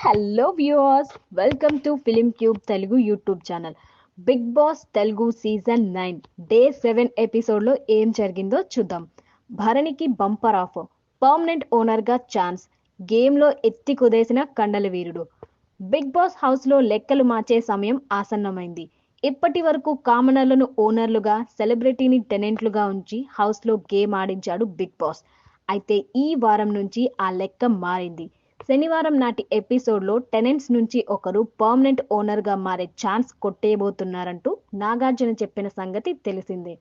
Hello viewers, welcome to film cube Telugu YouTube channel. Big boss Telugu season 9 day 7 ఎపిసోడ్లో ఏం జరిగిందో చూద్దాం. భరణికి బంపర్ ఆఫర్, పర్మనెంట్ ఓనర్గా ఛాన్స్, గేమ్లో ఎత్తి కుదేసిన కండల వీరుడు. బిగ్ బాస్ హౌస్లో లెక్కలు మార్చే సమయం ఆసన్నమైంది. ఇప్పటి వరకు కామనర్లను ఓనర్లుగా, సెలబ్రిటీని టెనెంట్లుగా ఉంచి హౌస్లో గేమ్ ఆడించాడు బిగ్ బాస్. అయితే ఈ వారం నుంచి ఆ లెక్క మారింది. శనివారం నాటి ఎపిసోడ్లో టెనెంట్స్ నుంచి ఒకరు పర్మనెంట్ ఓనర్గా మారే ఛాన్స్ కొట్టేయబోతున్నారంటూ నాగార్జున చెప్పిన సంగతి తెలిసిందే.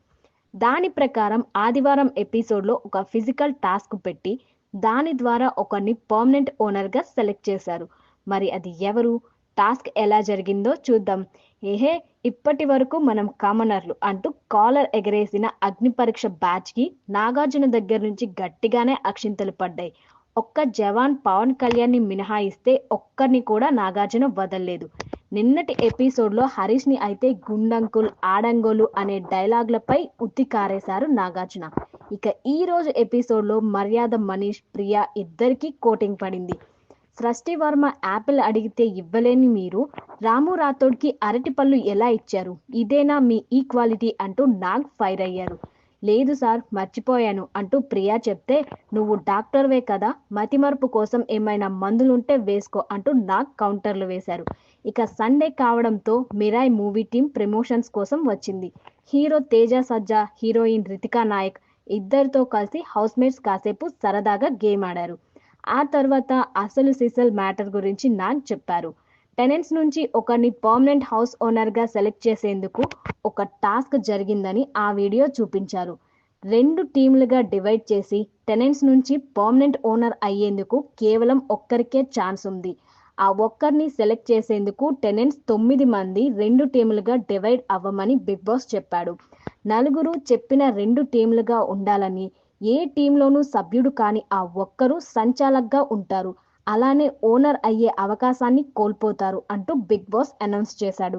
దాని ప్రకారం ఆదివారం ఎపిసోడ్లో ఒక ఫిజికల్ టాస్క్ పెట్టి దాని ద్వారా ఒకరిని పర్మనెంట్ ఓనర్గా సెలెక్ట్ చేశారు. మరి అది ఎవరు, టాస్క్ ఎలా జరిగిందో చూద్దాం. ఏహే, ఇప్పటి వరకు మనం కామనర్లు అంటూ కాలర్ ఎగరేసిన అగ్ని పరీక్ష బ్యాచ్కి నాగార్జున దగ్గర నుంచి గట్టిగానే అక్షింతలు పడ్డాయి. ఒక్క జవాన్ పవన్ కళ్యాణ్ని మినహాయిస్తే ఒక్కరిని కూడా నాగార్జున వదల్లేదు. నిన్నటి ఎపిసోడ్లో హరీష్ని అయితే గుండంకుల్, ఆడంగోలు అనే డైలాగులపై ఉత్తి కారేశారు నాగార్జున. ఇక ఈ రోజు ఎపిసోడ్లో మర్యాద మనీష్, ప్రియా ఇద్దరికీ కోటింగ్ పడింది. సృష్టి వర్మ యాపిల్ అడిగితే ఇవ్వలేని మీరు రాము రాథోడ్కి అరటి పళ్ళు ఎలా ఇచ్చారు, ఇదేనా మీ ఈక్వాలిటీ అంటూ నాగ్ ఫైర్ అయ్యారు. లేదు సార్, మర్చిపోయాను అంటూ ప్రియా చెప్తే, నువ్వు డాక్టర్వే కదా, మతిమరుపు కోసం ఏమైనా మందులుంటే వేసుకో అంటూ నాగ్ కౌంటర్లు వేశారు. ఇక సండే కావడంతో మిరాయ్ మూవీ టీం ప్రమోషన్స్ కోసం వచ్చింది. హీరో తేజ సజ్జా, హీరోయిన్ రితికా నాయక్ ఇద్దరితో కలిసి హౌస్మేట్స్ కాసేపు సరదాగా గేమ్ ఆడారు. ఆ తర్వాత అసలు సిసల్ మ్యాటర్ గురించి నాగ్ చెప్పారు. టెనెంట్స్ నుంచి ఒకరిని పర్మనెంట్ హౌస్ ఓనర్గా సెలెక్ట్ చేసేందుకు ఒక టాస్క్ జరిగిందని ఆ వీడియో చూపించారు. 2 టీంలుగా డివైడ్ చేసి టెనెంట్స్ నుంచి పర్మనెంట్ ఓనర్ అయ్యేందుకు కేవలం ఒక్కరికే ఛాన్స్ ఉంది. ఆ ఒక్కరిని సెలెక్ట్ చేసేందుకు టెనెంట్స్ 9 మంది 2 టీములుగా డివైడ్ అవ్వమని బిగ్ బాస్ చెప్పాడు. నలుగురు చెప్పిన 2 టీంలుగా ఉండాలని, ఏ టీంలోనూ సభ్యుడు కాని ఆ ఒక్కరు సంచాలక్గా ఉంటారు, అలానే ఓనర్ అయ్యే అవకాశాన్ని కోల్పోతారు అంటూ బిగ్ బాస్ అనౌన్స్ చేశాడు.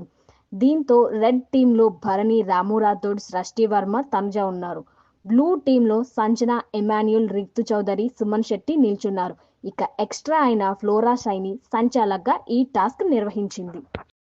దీంతో రెడ్ టీంలో భరణి, రాము రాథోడ్, సృష్టి వర్మ, తనుజ ఉన్నారు. బ్లూ టీంలో సంజన, ఎమాన్యుల్, రితు చౌదరి, సుమన్ శెట్టి నిల్చున్నారు. ఇక ఎక్స్ట్రా అయిన ఫ్లోరా షైని సంచాలక్గా ఈ టాస్క్ నిర్వహించింది.